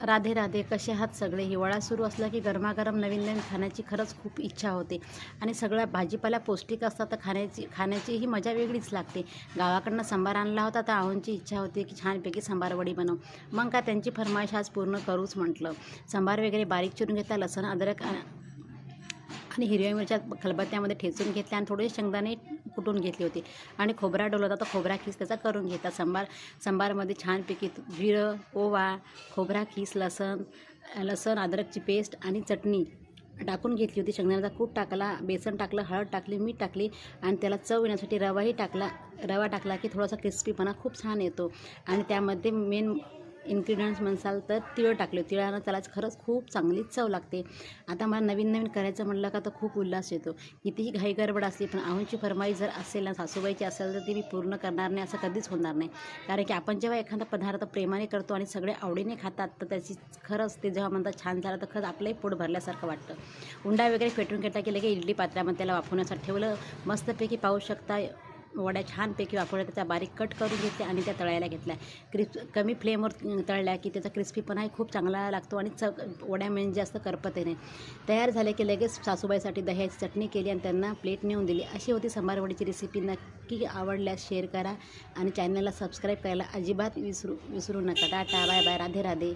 राधे राधे, कसे आहात सगळे? हिवाळा सुरू असला की गरमागरम नवीन नवीन खाण्याची खरंच खूप इच्छा होते आणि सगळ्या भाजीपाला पौष्टिक असतात तर खाण्याची ही मजा वेगळीच लागते. गावाकडनं सांबार आणला होता तर आहोंची इच्छा होती की छानपैकी सांबार वडी बनव. मग का त्यांची फरमाईश आज पूर्ण करूच म्हटलं. सांबार वगैरे बारीक चिरून घेतला, लसूण अद्रक आणि हिरव्या मिरच्या खलबत्त्यामध्ये ठेचून घेतल्या आणि थोडेसे शेंगदाणे कुटून घेतले होते आणि खोबरा डोलवता तर खोबरा खीस त्याचा करून घेतला. सांबारमध्ये छानपैकी जिरं, ओवा, खोबरा खीस, लसण अद्रकची पेस्ट आणि चटणी टाकून घेतली होती. शेंगदाण्याचा कूट टाकला, बेसन टाकलं, हळद टाकली, मीठ टाकली आणि त्याला चव येण्यासाठी रवा टाकला की थोडासा क्रिस्पीपणा खूप छान येतो. आणि त्यामध्ये मेन इन्ग्रेडियंट्स म्हणसाल तर तीळ टाकले. तिळानं त्याला खरंच खूप चांगली चव लागते. आता मला नवीन नवीन करायचं म्हटलं का तर खूप उल्हास येतो. कितीही घाई गडबड असली पण आहोंची फरमाईश जर असेल ना, सासूबाईची असेल तर ती मी पूर्ण करणार नाही असं कधीच होणार नाही. कारण की आपण जेव्हा एखादा पदार्थ प्रेमाने करतो आणि सगळे आवडीने खातात तर त्याची खरंच ते जेव्हा म्हणतात छान झालं तर खरंच आपलंही पोट भरल्यासारखं वाटतं. उंडा वगैरे फेटून घेतला की लगेच इडली पात्रामध्ये त्याला वाफवण्यासाठी ठेवलं. मस्तपैकी पाहू शकता वड्या छानपैकी वाफवल्या, त्याचा बारीक कट करून घेतल्या आणि त्या तळायला घेतल्या. कमी फ्लेमवर तळल्या की त्याचा क्रिस्पीपणाही खूप चांगला लागतो आणि वड्या म्हणजे जास्त करपतही नाही. तयार झाले की लगेच सासूबाईसाठी दह्याची चटणी केली आणि त्यांना प्लेट नेऊन दिली. अशी होती सांबार वडीची रेसिपी. नक्की आवडल्यास शेअर करा आणि चॅनलला सबस्क्राईब करायला अजिबात विसरू नका. Tata, bye bye, Radhe Radhe.